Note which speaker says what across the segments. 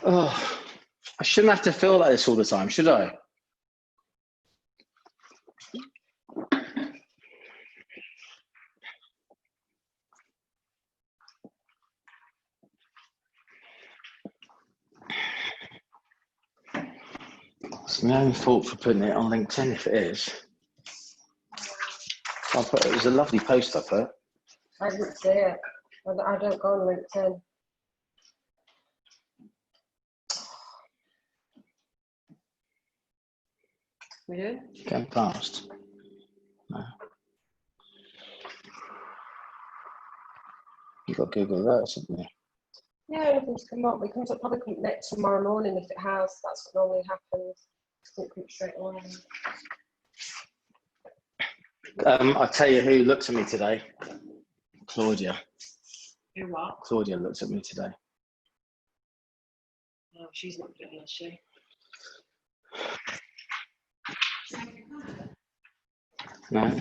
Speaker 1: Oh, I shouldn't have to feel like this all the time, should I? It's my own fault for putting it on LinkedIn if it is. It was a lovely post I put.
Speaker 2: I didn't see it. I don't go on LinkedIn. We do?
Speaker 1: Going past. No. You've got Google Earth, haven't you?
Speaker 2: Yeah, anything's come up. It comes up probably next tomorrow morning if it has. That's what normally happens. It doesn't come straight away.
Speaker 1: I'll tell you who looked at me today. Claudia.
Speaker 2: Who what?
Speaker 1: Claudia looked at me today.
Speaker 2: No, she's not good, is she?
Speaker 1: No.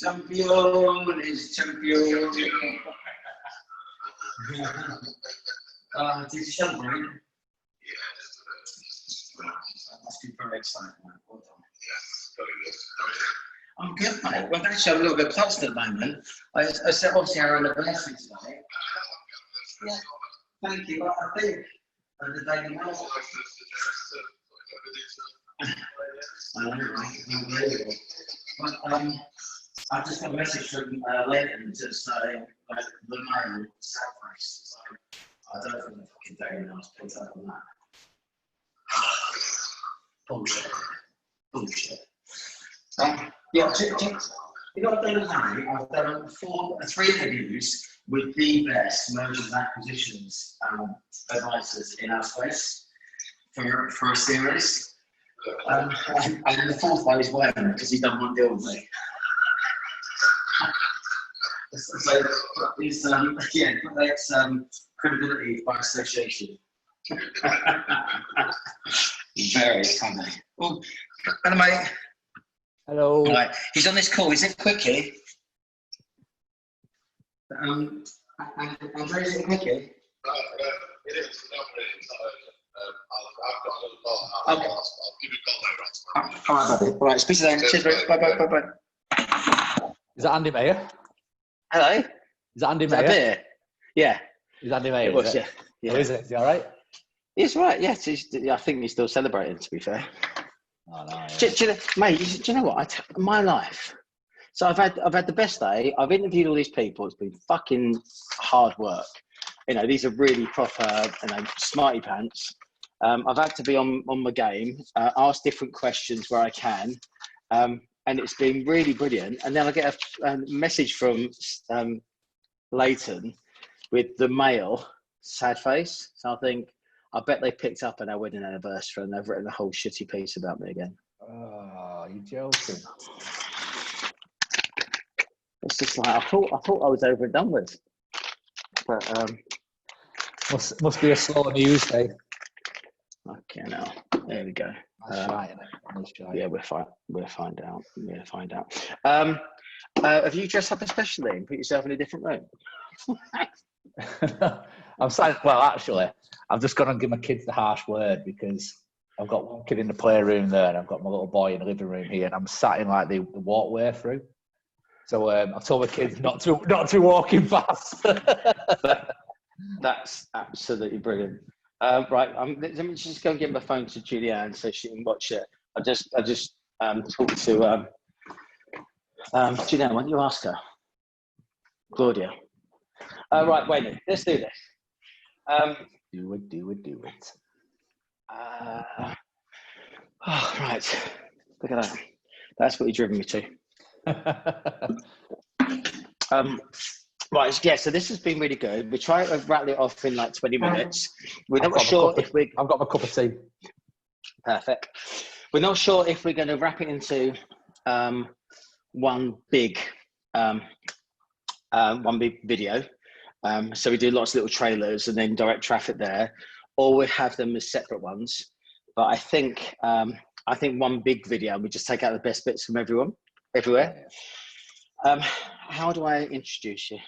Speaker 3: Champion is champion. Did you celebrate? Yeah, that must be very exciting. Well done. Yeah, I'm good, mate. Well, actually, I'm a little bit close at the moment. I said, obviously, our anniversary today. Yeah, thank you. I think the day before. I know, right? Unbelievable. But, I just got a message from Leighton to say like the mail sad face. I don't think the fucking day I was picked up on that. Bullshit. Bullshit. Yeah, you know what I've done today? I've done three interviews with the best mergers and acquisitions advisors in our space for a series. And the fourth one is Wayne because he done one deal with me. So it's yeah, that's credibility by association. Very funny. Well, hello, mate.
Speaker 4: Hello.
Speaker 3: Right, he's on this call. Is it quickie? And where is it quickie?
Speaker 5: It is. I've got a little bar. I'll give you a call later.
Speaker 3: All right, buddy. All right, speak to them. Cheers, mate. Bye.
Speaker 4: Is that Andy Mayer?
Speaker 1: Hello.
Speaker 4: Is that Andy
Speaker 1: Is that
Speaker 4: Mayer?
Speaker 1: beer? Yeah.
Speaker 4: Is Andy Mayer?
Speaker 1: It was, yeah.
Speaker 4: Oh, is it? Is he all right?
Speaker 1: He's right, yes. I think he's still celebrating, to be fair.
Speaker 4: Oh, no, yeah.
Speaker 1: Do you know, mate, do you know what? My life. So I've had the best day. I've interviewed all these people. It's been fucking hard work. You know, these are really proper, smarty pants. I've had to be on my game, ask different questions where I can. And it's been really brilliant. And then I get a message from Leighton with the mail, sad face. So I think, I bet they picked up on our wedding anniversary and they've written a whole shitty piece about me again.
Speaker 4: Oh, you're joking.
Speaker 1: It's just like, I thought I was over and done with. But
Speaker 4: must be a slow news day.
Speaker 1: okay, now there we go. Yeah, we'll find out. We'll find out. Have you dressed up especially and put yourself in a different room?
Speaker 4: I'm sorry. Well, actually, I've just gone and give my kids the harsh word because I've got one kid in the playroom there, and I've got my little boy in the living room here, and I'm sat in like the walkway through. So I've told my kids not to walk in fast.
Speaker 1: That's absolutely brilliant. Right, let me just go and give my phone to Julianne so she can watch it. I just talked to Julianne. Why don't you ask her, Claudia? Right, Wayne, let's do this.
Speaker 4: Do it.
Speaker 1: Right, look at that. That's what you're driven me to. Right, yeah, so this has been really good. We try to rattle it off in like 20 minutes. We're not sure if we...
Speaker 4: I've got my cup of tea.
Speaker 1: Perfect. We're not sure if we're going to wrap it into one big video. So we do lots of little trailers and then direct traffic there, or we have them as separate ones. But I think one big video, we just take out the best bits from everywhere. How do I introduce you?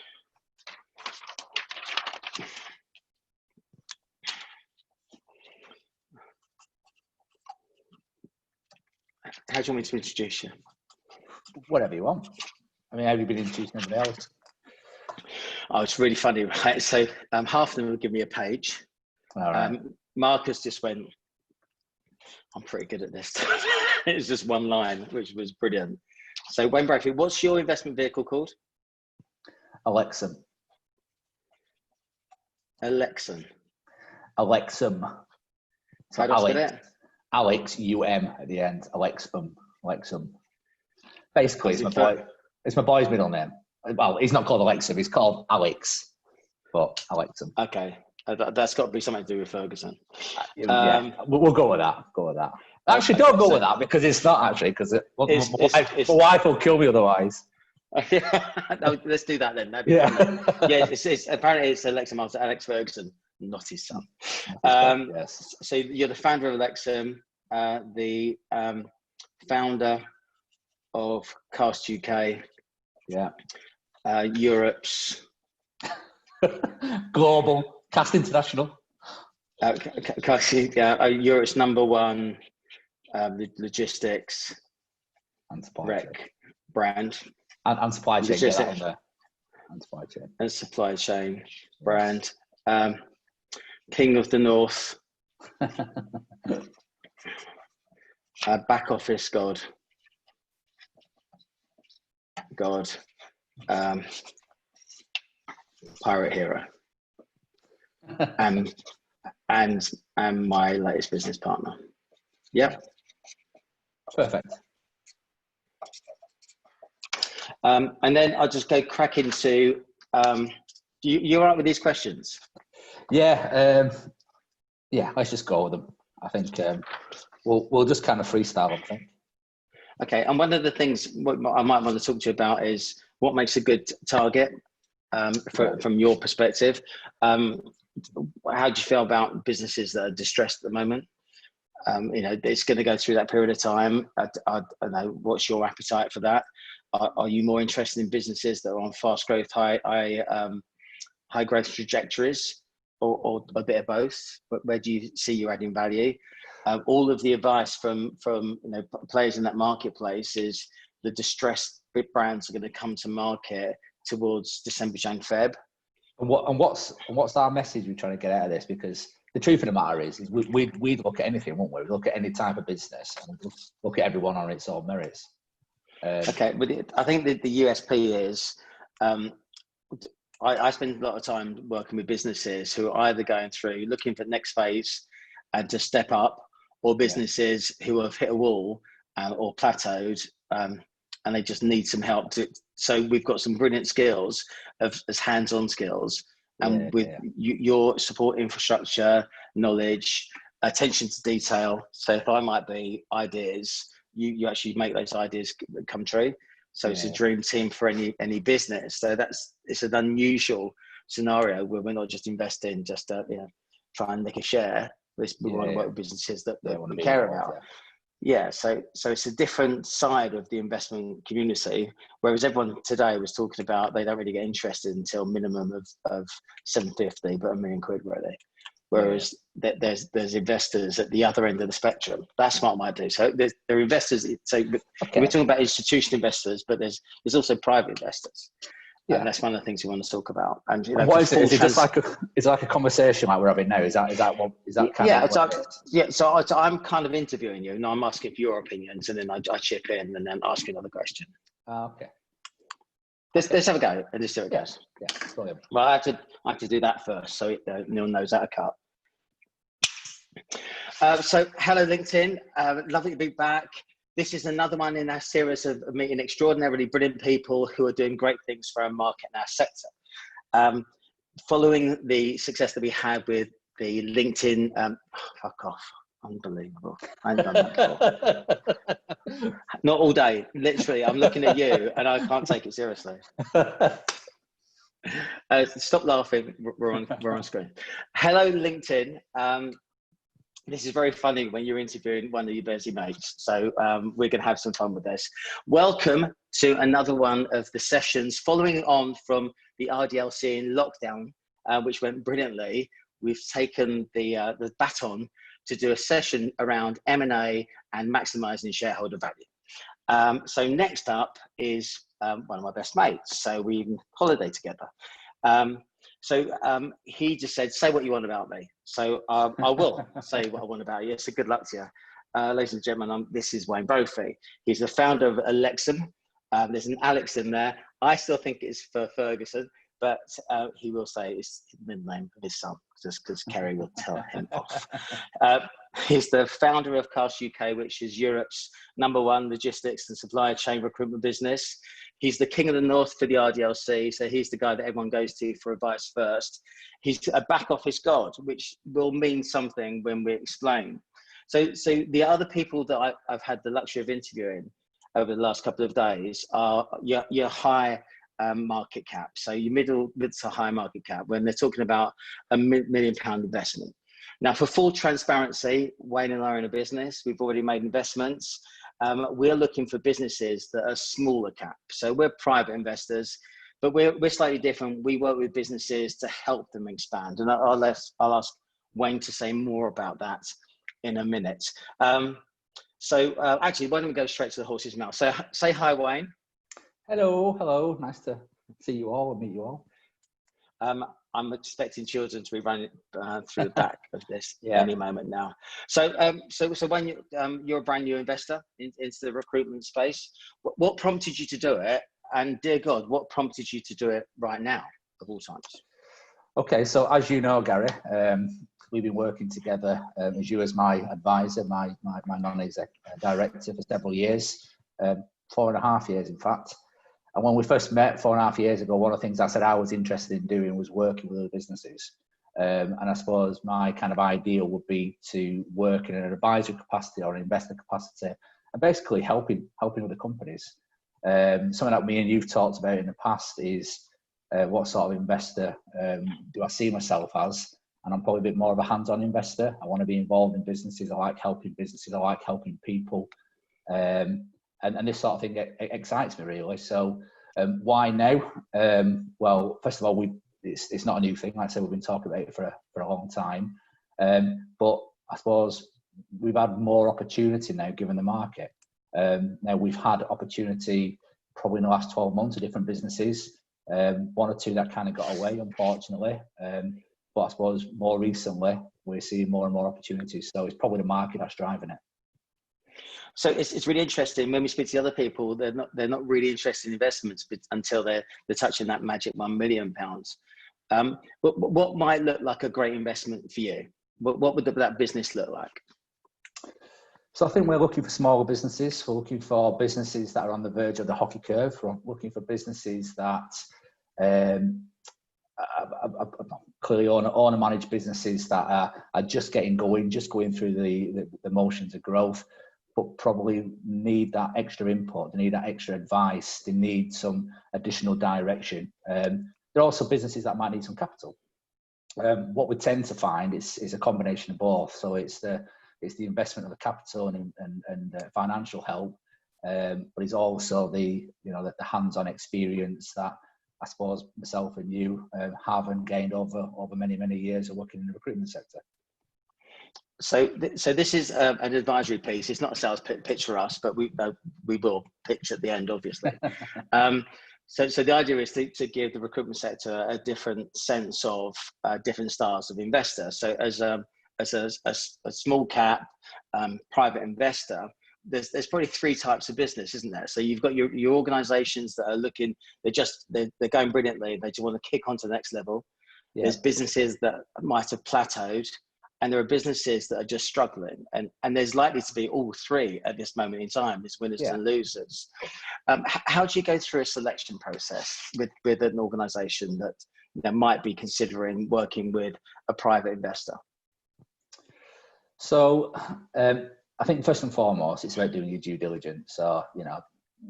Speaker 1: How do you want me to introduce you?
Speaker 4: Whatever you want. I mean, have you been introducing anybody else?
Speaker 1: Oh, it's really funny, right? So half of them will give me a page.
Speaker 4: All right.
Speaker 1: Marcus just went, I'm pretty good at this. It's just one line, which was brilliant. So Wayne Brophy, what's your investment vehicle called?
Speaker 4: Alexum.
Speaker 1: Alexum.
Speaker 4: So
Speaker 1: How do I spell it?
Speaker 4: Alex, U-M at the end. Alexum. Basically, it's my boy's middle name. Well, he's not called Alexum. He's called Alex, but Alexum.
Speaker 1: Okay. That's got to be something to do with Ferguson.
Speaker 4: Yeah, we'll go with that. Actually, don't go with that because it's not actually, because my wife will kill me otherwise.
Speaker 1: No, let's do that then.
Speaker 4: Yeah.
Speaker 1: Yeah, it's apparently it's Alex Ferguson, not his son.
Speaker 4: Yes.
Speaker 1: So you're the founder of Alexum, the founder of Cast UK.
Speaker 4: Yeah.
Speaker 1: Europe's
Speaker 4: Global Cast International.
Speaker 1: Europe's #1 logistics
Speaker 4: and supply
Speaker 1: rec
Speaker 4: chain.
Speaker 1: Brand
Speaker 4: And supply chain. Get that on there. And supply chain.
Speaker 1: And supply chain brand. King of the North. Back office God. Pirate hero. and my latest business partner. Yeah.
Speaker 4: Perfect.
Speaker 1: And then I'll just go crack into, you're all right with these questions?
Speaker 4: Yeah. Let's just go with them. I think we'll just kind of freestyle, I think.
Speaker 1: Okay. And one of the things what I might want to talk to you about is what makes a good target from your perspective. How do you feel about businesses that are distressed at the moment? It's going to go through that period of time. I don't know, what's your appetite for that? Are you more interested in businesses that are on fast growth, high growth trajectories, or a bit of both? But where do you see you adding value? All of the advice from players in that marketplace is the distressed big brands are going to come to market towards December, Jan, Feb.
Speaker 4: And what's our message we're trying to get out of this? Because the truth of the matter is we'd look at anything, wouldn't we? We'd look at any type of business and we'd look at everyone on its own merits.
Speaker 1: Okay, but I think the USP is I spend a lot of time working with businesses who are either going through looking for the next phase and to step up, or businesses who have hit a wall or plateaued and they just need some help. So we've got some brilliant skills as hands-on skills, and with your support infrastructure, knowledge, attention to detail. So if I might be ideas, you actually make those ideas come true. So it's a dream team for any business. So it's an unusual scenario where we're not just investing just to try and make a share. We want to work with businesses that we care about. Yeah, so it's a different side of the investment community, whereas everyone today was talking about they don't really get interested until minimum of 750, but £1 million really. whereas there's investors at the other end of the spectrum. That's what I might do. So there are investors. So we're talking about institutional investors, but there's also private investors.
Speaker 4: Yeah,
Speaker 1: and that's one of the things we want to talk about. And
Speaker 4: what is it? Is it just like a conversation like we're having now? Is that kind of what it is?
Speaker 1: Yeah. So I'm kind of interviewing you, and I'm asking for your opinions, and then I chip in, and then ask you another question.
Speaker 4: Okay.
Speaker 1: Let's have a go and just see how it goes.
Speaker 4: Yeah, brilliant.
Speaker 1: Well, I have to do that first, so Neil knows how to cut. So hello LinkedIn, lovely to be back. This is another one in our series of meeting extraordinarily brilliant people who are doing great things for our market and our sector. Following the success that we had with the LinkedIn, fuck off, unbelievable. I haven't done that before. Not all day, literally. I'm looking at you and I can't take it seriously. Stop laughing, we're on screen. Hello LinkedIn. This is very funny when you're interviewing one of your busy mates. So we're going to have some fun with this. Welcome to another one of the sessions following on from the RDLC in lockdown, which went brilliantly. We've taken the baton to do a session around M&A and maximising shareholder value. So next up is one of my best mates. So we holiday together. So he just said, say what you want about me. So I will say what I want about you. So good luck to you. Ladies and gentlemen, this is Wayne Brophy. He's the founder of Alexum. There's an Alex in there. I still think it's for Ferguson, but he will say it's the middle name of his son, just because Kerry will tell him off. He's the founder of Cast UK, which is Europe's #1 logistics and supply chain recruitment business. He's the king of the north for the RDLC, so he's the guy that everyone goes to for advice first. He's a back office god, which will mean something when we explain. So the other people that I've had the luxury of interviewing over the last couple of days are your high market cap, so your mid to high market cap, when they're talking about £1 million investment. Now, for full transparency, Wayne and I are in a business. We've already made investments. We're looking for businesses that are smaller cap. So we're private investors, but we're slightly different. We work with businesses to help them expand. And I'll ask Wayne to say more about that in a minute. Actually, why don't we go straight to the horse's mouth? So say hi, Wayne.
Speaker 4: Hello. Nice to see you all and meet you all.
Speaker 1: I'm expecting children to be running through the back of this any moment now. So when you're a brand new investor into the recruitment space, what prompted you to do it? And dear God, what prompted you to do it right now of all times?
Speaker 4: Okay, so as you know, Gary, we've been working together as you as my advisor, my non-exec director for several years, 4.5 years in fact. And when we first met 4.5 years ago, one of the things I said I was interested in doing was working with other businesses. And I suppose my kind of ideal would be to work in an advisory capacity or an investor capacity and basically helping other companies. Something that me and you've talked about in the past is what sort of investor do I see myself as? And I'm probably a bit more of a hands-on investor. I want to be involved in businesses. I like helping businesses. I like helping people. And this sort of thing excites me really. So why now? Well, first of all, it's not a new thing. Like I said, we've been talking about it for a long time. But I suppose we've had more opportunity now given the market. Now we've had opportunity probably in the last 12 months of different businesses. One or two that kind of got away, unfortunately. But I suppose more recently, we're seeing more and more opportunities. So it's probably the market that's driving it.
Speaker 1: So it's really interesting when we speak to other people. They're not really interested in investments until they're touching that magic £1 million. But what might look like a great investment for you? What would that business look like?
Speaker 4: So I think we're looking for smaller businesses. We're looking for businesses that are on the verge of the hockey curve. We're looking for businesses that clearly owner managed businesses that are just getting going, just going through the motions of growth, but probably need that extra input, they need that extra advice, they need some additional direction. There are also businesses that might need some capital. What we tend to find is a combination of both. So it's the investment of the capital and financial help, but it's also the hands-on experience that I suppose myself and you have and gained over many, many years of working in the recruitment sector.
Speaker 1: So this is an advisory piece. It's not a sales pitch for us, but we will pitch at the end, obviously. So the idea is to give the recruitment sector a different sense of different styles of investor. So as a small cap private investor, there's probably three types of business, isn't there? So you've got your organisations that are looking, they're going brilliantly. They just want to kick on to the next level. Yeah. There's businesses that might have plateaued, and there are businesses that are just struggling. And there's likely to be all three at this moment in time. There's winners and losers. How do you go through a selection process with an organisation that might be considering working with a private investor?
Speaker 4: So I think first and foremost, it's about doing your due diligence. So,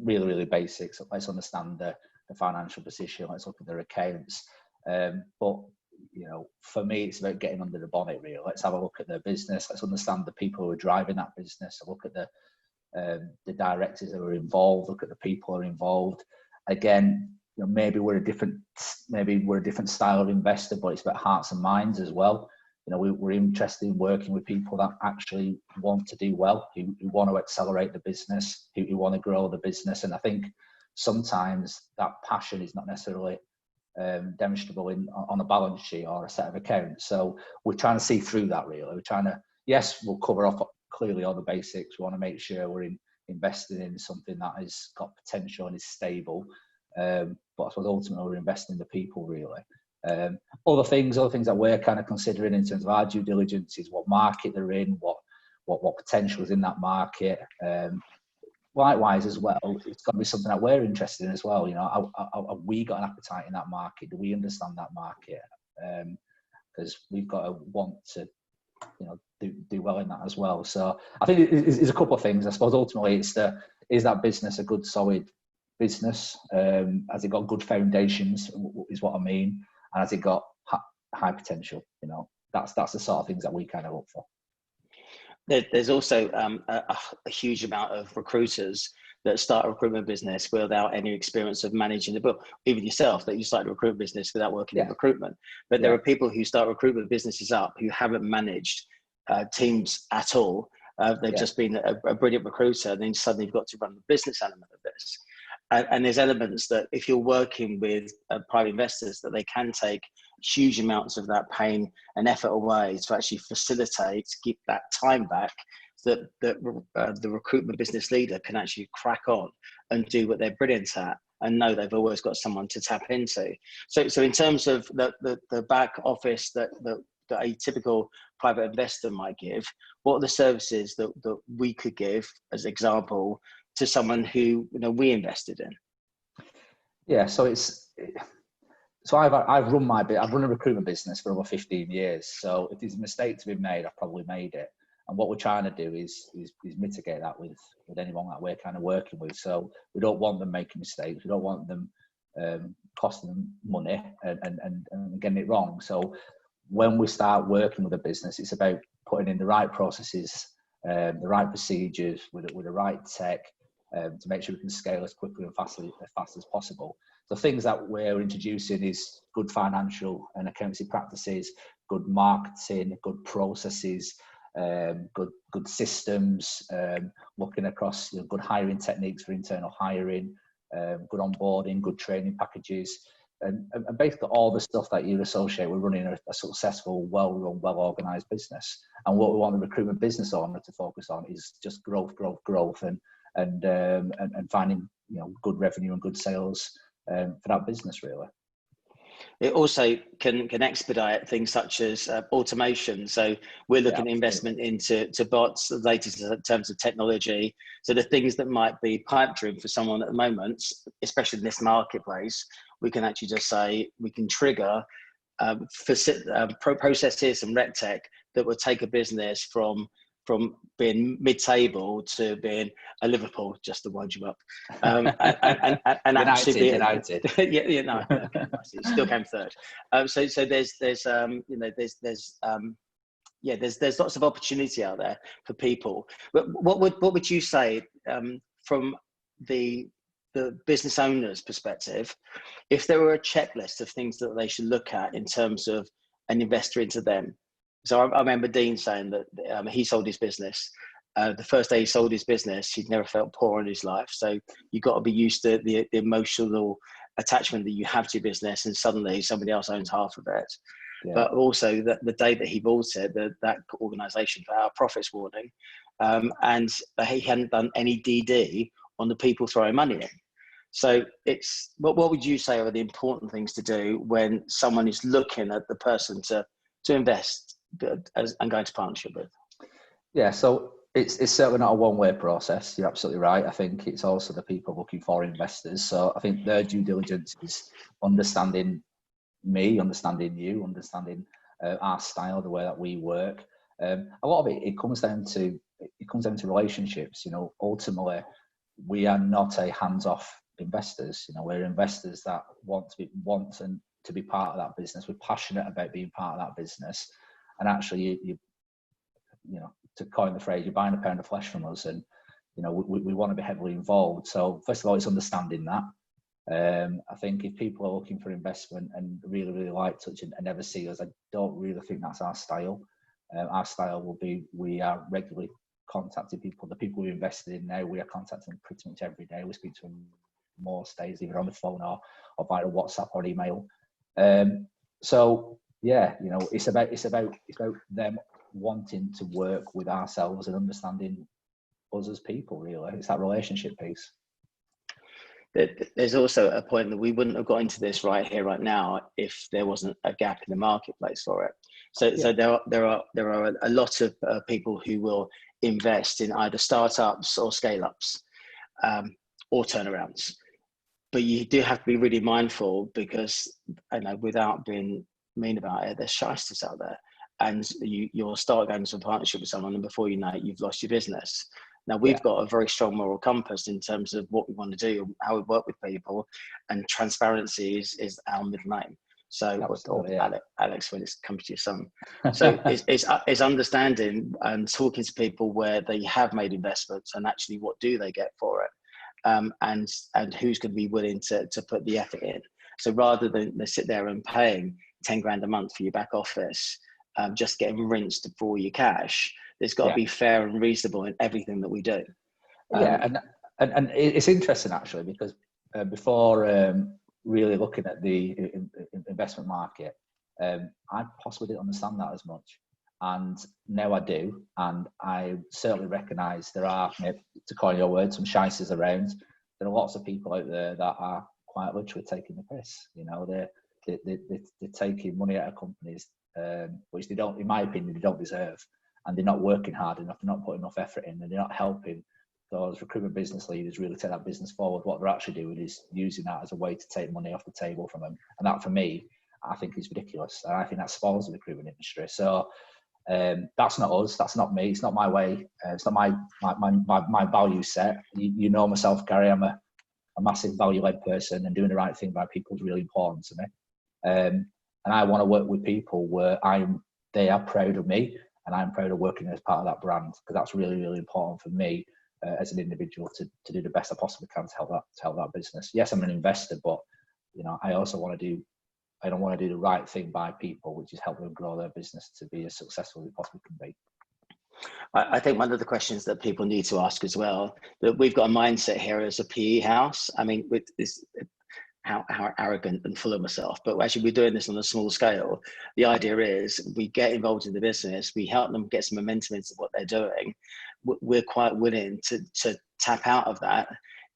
Speaker 4: really, really basics. Let's understand the financial position. Let's look at their accounts. But for me, it's about getting under the bonnet, really. Let's have a look at their business. Let's understand the people who are driving that business. Look at the directors that are involved. Look at the people who are involved. Again, maybe we're a different style of investor, but it's about hearts and minds as well. We're interested in working with people that actually want to do well, who want to accelerate the business, who want to grow the business. And I think sometimes that passion is not necessarily demonstrable on a balance sheet or a set of accounts. So we're trying to see through that, really. We're trying to, yes, we'll cover off clearly all the basics. We want to make sure we're investing in something that has got potential and is stable. But I suppose ultimately we're investing in the people, really. Other things that we're kind of considering in terms of our due diligence is what market they're in, what potential is in that market. Likewise as well, it's got to be something that we're interested in as well. Have we got an appetite in that market? Do we understand that market? Because we've got to want to, do well in that as well. So I think it's a couple of things. I suppose ultimately is that business a good solid business? Has it got good foundations? Is what I mean. And has it got high potential? That's the sort of things that we kind of look for.
Speaker 1: There's also a huge amount of recruiters that start a recruitment business without any experience of managing the book. Even yourself, that you started a recruitment business without working in recruitment. But there are people who start recruitment businesses up who haven't managed teams at all. They've just been a brilliant recruiter, and then suddenly you've got to run the business element of this. And there's elements that if you're working with private investors, that they can take huge amounts of that pain and effort away to actually facilitate, keep that time back, so that the recruitment business leader can actually crack on and do what they're brilliant at and know they've always got someone to tap into. So in terms of the back office that a typical private investor might give, what are the services that we could give, as an example, to someone who we invested in?
Speaker 4: Yeah, so I've run a recruitment business for over 15 years. So if there's a mistake to be made, I've probably made it. And what we're trying to do is mitigate that with anyone that we're kind of working with. So we don't want them making mistakes. We don't want them costing them money and getting it wrong. So when we start working with a business, it's about putting in the right processes, the right procedures with the right tech, to make sure we can scale as quickly and fast as possible. The things that we're introducing is good financial and accountancy practices, good marketing, good processes, good systems, looking across good hiring techniques for internal hiring, good onboarding, good training packages, and basically all the stuff that you associate with running a successful, well-run, well-organised business. And what we want the recruitment business owner to focus on is just growth, and finding good revenue and good sales for that business, really.
Speaker 1: It also can expedite things such as automation. So we're looking at investment into bots, the latest in terms of technology. So the things that might be pipe dream for someone at the moment, especially in this marketplace, we can actually just say we can trigger processes and rec tech that will take a business from being mid-table to being a Liverpool, just to wind you up, and actually
Speaker 4: United.
Speaker 1: It still came third. So there's lots of opportunity out there for people. But what would you say from the the business owner's perspective, if there were a checklist of things that they should look at in terms of an investor into them. So I remember Dean saying that he sold his business. The first day he sold his business, he'd never felt poor in his life. So you've got to be used to the emotional attachment that you have to your business, and suddenly somebody else owns half of it. Yeah. But also the day that he bought it, that organisation put out a profits warning, and he hadn't done any DD on the people throwing money in. So it's what would you say are the important things to do when someone is looking at the person to invest and go into partnership with?
Speaker 4: Yeah, so it's certainly not a one-way process. You're absolutely right. I think it's also the people looking for investors. So I think their due diligence is understanding me, understanding you, understanding our style, the way that we work. A lot of it comes down to relationships. You know, ultimately, we are not a hands-off investors. You know, we're investors that want to be part of that business. We're passionate about being part of that business, and actually, you know, to coin the phrase, you're buying a pound of flesh from us, and you know, we want to be heavily involved. So first of all, it's understanding that. I think if people are looking for investment and really like touch and never see us, I don't really think that's our style. Our style will be, we are regularly contacting people. The people we invested in now, we are contacting them pretty much every day. We speak to them most days, either on the phone or via WhatsApp or email. So yeah, you know, it's about them wanting to work with ourselves and understanding us as people. Really, it's that relationship piece.
Speaker 1: There's also a point that we wouldn't have got into this right here, right now, if there wasn't a gap in the marketplace for it. So there are a lot of people who will invest in either startups or scale-ups or turnarounds. But you do have to be really mindful, because, you know, without being mean about it, there's shysters out there, and you'll start going into a partnership with someone, and before you know it, you've lost your business. Now, we've got a very strong moral compass in terms of what we want to do, how we work with people, and transparency is our middle name. So, Alex, when it comes to your son. So it's understanding and talking to people where they have made investments, and actually what do they get for it, and who's going to be willing to put the effort in. So rather than they sit there and paying 10 grand a month for your back office, just getting rinsed for your cash, there's got to be fair and reasonable in everything that we do.
Speaker 4: And it's interesting actually, because before really looking at the investment market, I possibly didn't understand that as much, and now I do, and I certainly recognise there are, to coin your word, some shysters around. There are lots of people out there that are quite literally taking the piss. You know, they're taking money out of companies which they don't, in my opinion, they don't deserve, and they're not working hard enough, they're not putting enough effort in, and they're not helping those recruitment business leaders really take that business forward. What they're actually doing is using that as a way to take money off the table from them, and that, for me, I think is ridiculous, and I think that spoils the recruitment industry. So that's not us, that's not me, it's not my way, it's not my value set. You know myself, Gary, I'm a massive value-led person, and doing the right thing by people is really important to me. And I want to work with people where they are proud of me, and I'm proud of working as part of that brand, because that's really, really important for me as an individual to do the best I possibly can to help that business. Yes, I'm an investor, but you know, I also want to do the right thing by people, which is help them grow their business to be as successful as it possibly can be.
Speaker 1: I think one of the questions that people need to ask as well, that we've got a mindset here as a PE house. I mean, with this, how arrogant and full of myself, but actually we're doing this on a small scale. The idea is we get involved in the business, we help them get some momentum into what they're doing. We're quite willing to tap out of that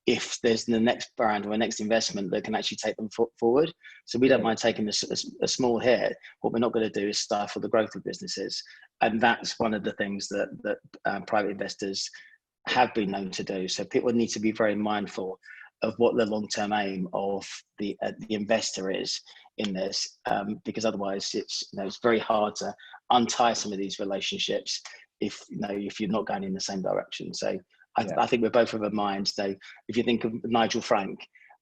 Speaker 1: if there's the next brand or a next investment that can actually take them forward. So we don't mind taking a small hit. What we're not going to do is stifle the growth of businesses. And that's one of the things that private investors have been known to do. So people need to be very mindful of what the long-term aim of the investor is in this, because otherwise it's very hard to untie some of these relationships if you're not going in the same direction. So I think we're both of a mind. So if you think of Nigel Frank,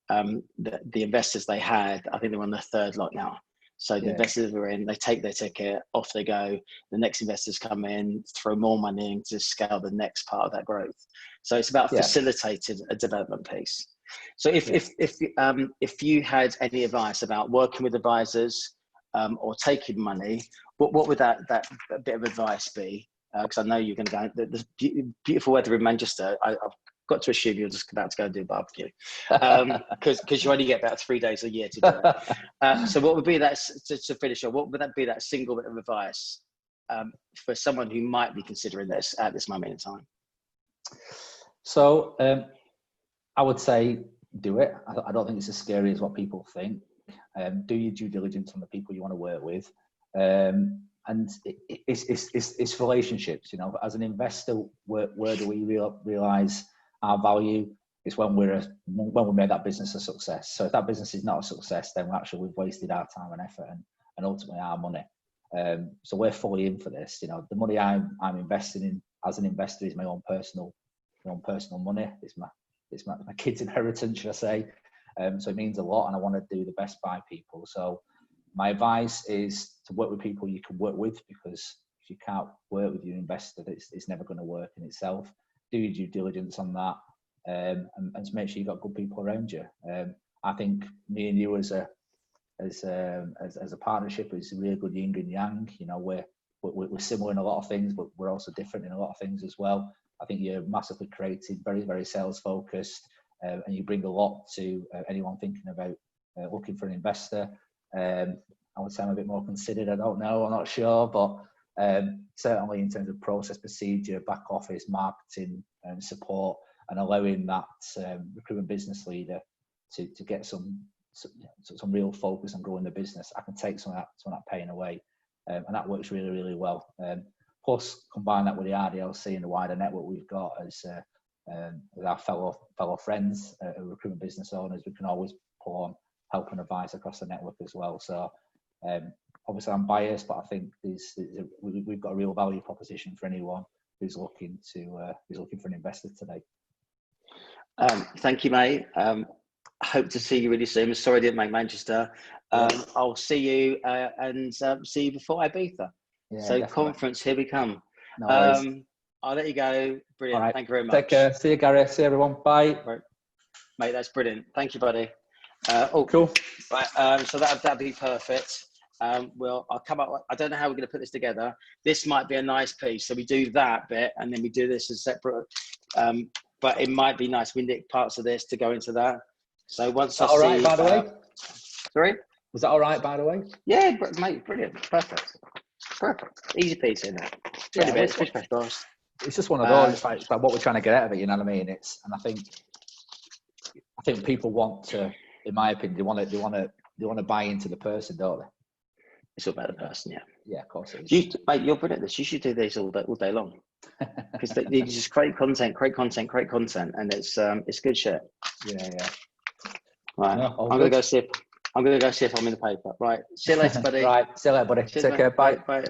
Speaker 1: the investors they had, I think they're on the third lot now. So the investors were in, they take their ticket, off they go. The next investors come in, throw more money in to scale the next part of that growth. So it's about facilitating a development piece. So if you had any advice about working with advisors or taking money, what would that bit of advice be? Because I know you're going to go. The beautiful weather in Manchester. I've got to assume you're just about to go and do a barbecue, because you only get about 3 days a year to do it. So what would be that to finish off? What would that be? That single bit of advice for someone who might be considering this at this moment in time?
Speaker 4: So I would say do it. I don't think it's as scary as what people think. Do your due diligence on the people you want to work with. And it's relationships, you know. As an investor, where do we realise our value? Is when we made that business a success. So if that business is not a success, then we've wasted our time and effort and ultimately our money. So we're fully in for this. You know, the money I'm investing in as an investor is my own personal money. It's my kids' inheritance, should I say? So it means a lot, and I want to do the best by people. So my advice is to work with people you can work with, because if you can't work with your investor, it's never going to work in itself. Do your due diligence on that, and to make sure you've got good people around you. I think me and you as a partnership is a really good yin and yang. You know, we're similar in a lot of things, but we're also different in a lot of things as well. I think you're massively creative, very, very sales focused, and you bring a lot to anyone thinking about looking for an investor. I would say I'm a bit more considered. I don't know, I'm not sure, but certainly in terms of process, procedure, back office, marketing, and support, and allowing that recruitment business leader to get some real focus on growing the business. I can take some of that pain away, and that works really, really well. Plus, combine that with the RDLC and the wider network we've got as with our fellow friends, recruitment business owners, we can always pull on help and advice across the network as well. So obviously I'm biased, but I think we've got a real value proposition for anyone who's looking for an investor today.
Speaker 1: Thank you, mate. Hope to see you really soon. I'm sorry I didn't make Manchester. I'll see you and see you before Ibiza. Yeah, so definitely. Conference, here we come.
Speaker 4: No worries.
Speaker 1: I'll let you go. Brilliant. Right. Thank you very much.
Speaker 4: Take care. See you, Gary. See everyone. Bye.
Speaker 1: Right. Mate, that's brilliant. Thank you, buddy.
Speaker 4: Cool.
Speaker 1: Right. So that'd be perfect. Well, I'll come up. I don't know how we're going to put this together. This might be a nice piece. So we do that bit, and then we do this as separate. But it might be nice. We nick parts of this to go into that. So once I see.
Speaker 4: All right, by the way.
Speaker 1: Sorry.
Speaker 4: Was that all right, by the way?
Speaker 1: Yeah, mate. Brilliant. Perfect. Easy piece in there.
Speaker 4: It's just one of those. It's like what we're trying to get out of it. You know what I mean? I think people want to, in my opinion, they want to buy into the person, don't they?
Speaker 1: It's all about the person, yeah.
Speaker 4: Yeah, of course it is.
Speaker 1: Mate, you're brilliant at this. You should do these all day long, because they just create content, and it's good shit.
Speaker 4: Yeah.
Speaker 1: Right, no, I'm gonna go see if I'm in the paper. Right, see you later, buddy.
Speaker 4: Right, see you later, buddy. Take care. Bye.
Speaker 1: Bye.